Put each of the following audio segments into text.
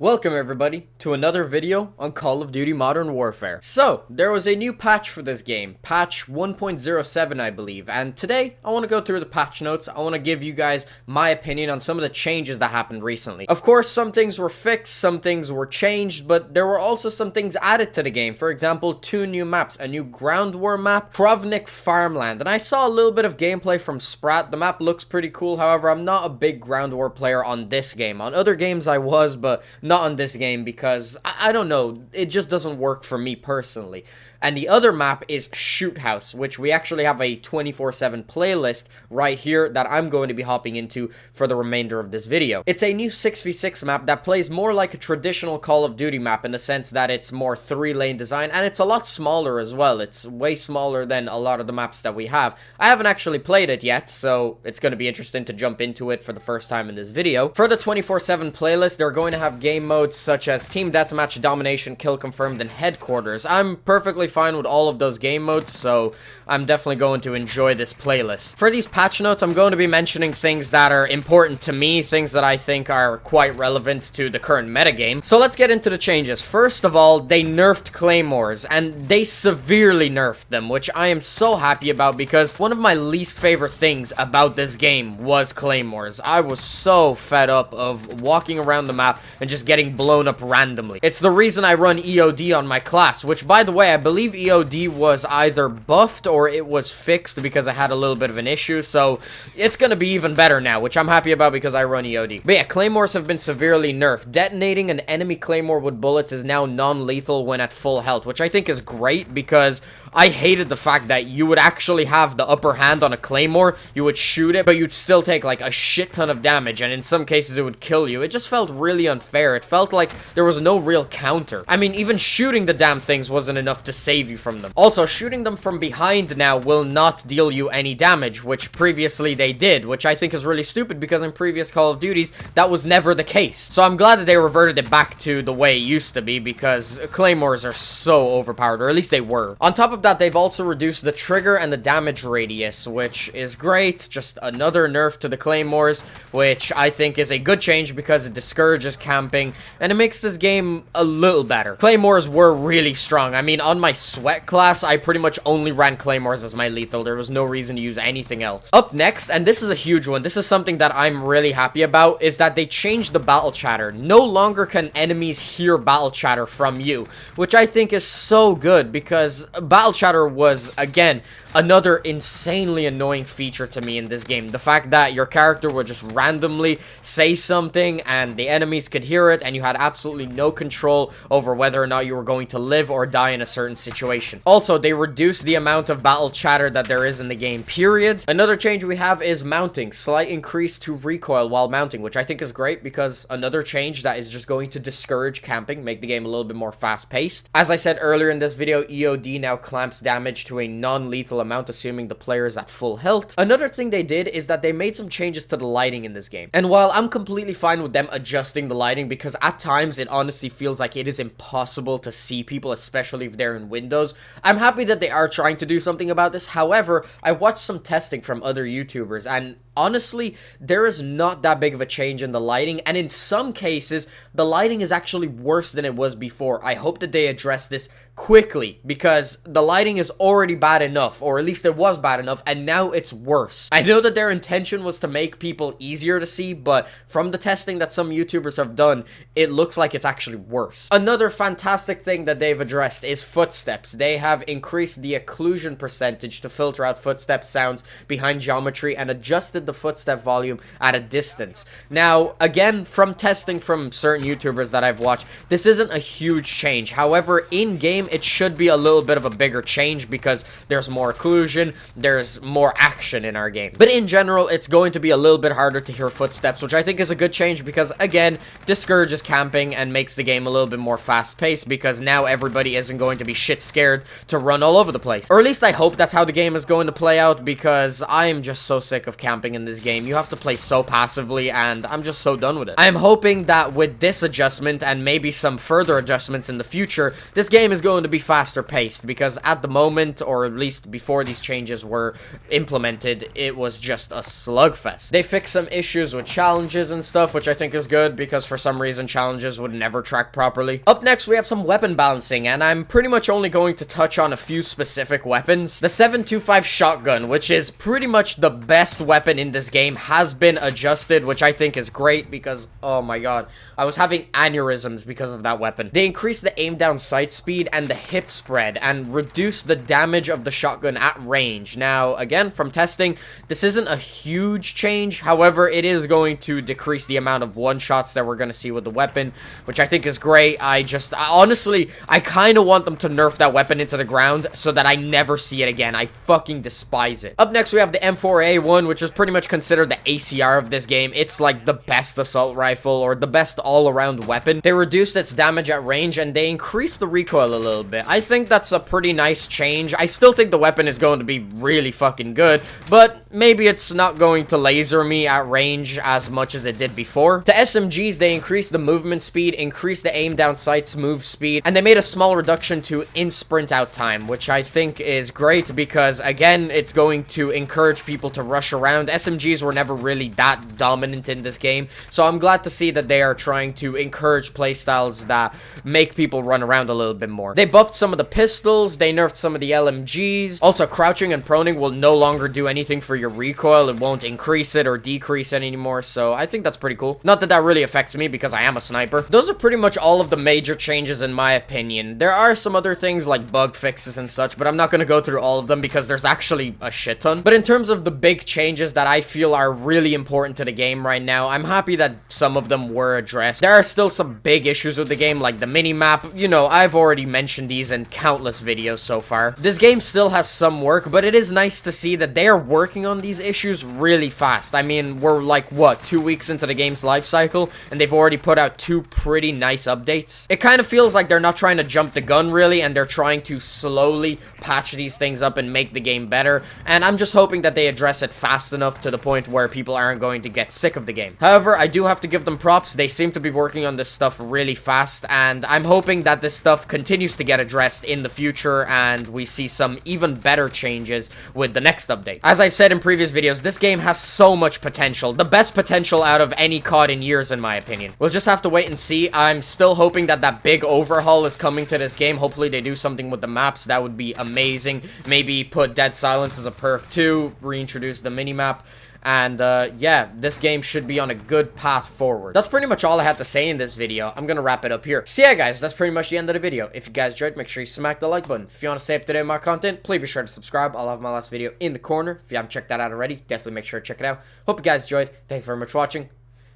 Welcome everybody to another video on Call of Duty Modern Warfare. So, there was a new patch for this game, patch 1.07 I believe, and today I want to go through the patch notes. I want to give you guys my opinion on some of the changes that happened recently. Of course, some things were fixed, some things were changed, but there were also some things added to the game. For example, 2 new maps, a new ground war map, Provnik Farmland, and I saw a little bit of gameplay from Sprat. The map looks pretty cool, however, I'm not a big ground war player on this game. On other games I was, but not on this game because, I don't know, it just doesn't work for me personally. And the other map is Shoot House, which we actually have a 24/7 playlist right here that I'm going to be hopping into for the remainder of this video. It's a new 6v6 map that plays more like a traditional Call of Duty map in the sense that it's more 3-lane design, and it's a lot smaller as well. It's way smaller than a lot of the maps that we have. I haven't actually played it yet, so it's going to be interesting to jump into it for the first time in this video. For the 24/7 playlist, they're going to have game modes such as Team Deathmatch, Domination, Kill Confirmed, and Headquarters. I'm perfectly fine with all of those game modes, so I'm definitely going to enjoy this playlist. For these patch notes, I'm going to be mentioning things that are important to me, things that I think are quite relevant to the current metagame. So let's get into the changes. First of all, they nerfed claymores, and they severely nerfed them, which I am so happy about because one of my least favorite things about this game was claymores. I was so fed up of walking around the map and just getting blown up randomly. It's the reason I run EOD on my class, which, by the way, I believe EOD was either buffed or it was fixed because I had a little bit of an issue, so it's gonna be even better now, which I'm happy about because I run EOD. But yeah, claymores have been severely nerfed. Detonating an enemy claymore with bullets is now non-lethal when at full health, which I think is great because I hated the fact that you would actually have the upper hand on a claymore, you would shoot it, but you'd still take like a shit ton of damage, and in some cases it would kill you. It just felt really unfair. It felt like there was no real counter. I mean, even shooting the damn things wasn't enough to save you from them. Also, shooting them from behind now will not deal you any damage, which previously they did, which I think is really stupid because in previous Call of Duties, that was never the case. So I'm glad that they reverted it back to the way it used to be because claymores are so overpowered, or at least they were. On top of that, they've also reduced the trigger and the damage radius, which is great. Just another nerf to the claymores, which I think is a good change because it discourages camping and it makes this game a little better. Claymores were really strong. I mean, on my sweat class, I pretty much only ran claymores as my lethal. There was no reason to use anything else. Up next, and this is a huge one, this is something that I'm really happy about, is that they changed the battle chatter. No longer can enemies hear battle chatter from you, which I think is so good because battle chatter was, again, another insanely annoying feature to me in this game. The fact that your character would just randomly say something and the enemies could hear it and you had absolutely no control over whether or not you were going to live or die in a certain situation. Also, they reduced the amount of battle chatter that there is in the game, period. Another change we have is mounting. Slight increase to recoil while mounting, which I think is great because another change that is just going to discourage camping, make the game a little bit more fast-paced. As I said earlier in this video, EOD now clamps damage to a non-lethal amount, assuming the player is at full health. Another thing they did is that they made some changes to the lighting in this game. And while I'm completely fine with them adjusting the lighting, because at times it honestly feels like it is impossible to see people, especially if they're in windows, I'm happy that they are trying to do something about this. However, I watched some testing from other YouTubers, and honestly, there is not that big of a change in the lighting, and in some cases, the lighting is actually worse than it was before. I hope that they address this quickly, because the lighting is already bad enough, or at least it was bad enough, and now it's worse. I know that their intention was to make people easier to see, but from the testing that some YouTubers have done, it looks like it's actually worse. Another fantastic thing that they've addressed is footsteps. They have increased the occlusion percentage to filter out footstep sounds behind geometry and adjusted the footstep volume at a distance. Now, again, from testing from certain YouTubers that I've watched, this isn't a huge change. However, in-game, it should be a little bit of a bigger change because there's more occlusion, there's more action in our game. But in general, it's going to be a little bit harder to hear footsteps, which I think is a good change because, again, discourages camping and makes the game a little bit more fast-paced because now everybody isn't going to be shit scared to run all over the place. Or at least I hope that's how the game is going to play out because I am just so sick of camping something in this game. You have to play so passively, and I'm just so done with it. I am hoping that with this adjustment and maybe some further adjustments in the future, this game is going to be faster paced, because at the moment, or at least before these changes were implemented, it was just a slugfest. They fixed some issues with challenges and stuff, which I think is good, because for some reason challenges would never track properly. Up next, we have some weapon balancing, and I'm pretty much only going to touch on a few specific weapons. The 7.25 shotgun, which is pretty much the best weapon in this game, has been adjusted, which I think is great, because oh my god, I was having aneurysms because of that weapon. They increased the aim down sight speed and the hip spread and reduced the damage of the shotgun at range. Now again, from testing, this isn't a huge change. However, it is going to decrease the amount of one shots that we're going to see with the weapon, which I think is great. Honestly, I kind of want them to nerf that weapon into the ground so that I never see it again. I fucking despise it. Up next, we have the M4A1, which is pretty much considered the ACR of this game. It's like the best assault rifle, or the best all-around weapon. They reduced its damage at range, and they increased the recoil a little bit. I think that's a pretty nice change. I still think the weapon is going to be really fucking good, but maybe it's not going to laser me at range as much as it did before. To SMGs, they increased the movement speed, increased the aim down sight's move speed, and they made a small reduction to in sprint out time, which I think is great because, again, it's going to encourage people to rush around. SMGs were never really that dominant in this game, so I'm glad to see that they are trying to encourage playstyles that make people run around a little bit more. They buffed some of the pistols, they nerfed some of the LMGs. Also, crouching and proning will no longer do anything for your recoil. It won't increase it or decrease it anymore, so I think that's pretty cool. Not that that really affects me because I am a sniper. Those are pretty much all of the major changes in my opinion. There are some other things like bug fixes and such, but I'm not going to go through all of them because there's actually a shit ton. But in terms of the big changes that I feel are really important to the game right now, I'm happy that some of them were addressed. There are still some big issues with the game, like the mini-map. You know, I've already mentioned these in countless videos so far. This game still has some work, but it is nice to see that they are working on these issues really fast. I mean, we're like, what, 2 weeks into the game's life cycle, and they've already put out 2 pretty nice updates. It kind of feels like they're not trying to jump the gun, really, and they're trying to slowly patch these things up and make the game better, and I'm just hoping that they address it fast enough to the point where people aren't going to get sick of the game. However, I do have to give them props. They seem to be working on this stuff really fast, and I'm hoping that this stuff continues to get addressed in the future, and we see some even better changes with the next update. As I've said in previous videos, this game has so much potential. The best potential out of any COD in years, in my opinion. We'll just have to wait and see. I'm still hoping that that big overhaul is coming to this game. Hopefully they do something with the maps. That would be amazing. Maybe put Dead Silence as a perk too, reintroduce the mini-map. And, yeah, this game should be on a good path forward. That's pretty much all I have to say in this video. I'm gonna wrap it up here. So yeah, guys, that's pretty much the end of the video. If you guys enjoyed, make sure you smack the like button. If you want to stay up to date with my content, please be sure to subscribe. I'll have my last video in the corner. If you haven't checked that out already, definitely make sure to check it out. Hope you guys enjoyed. Thanks very much for watching.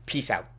Peace out.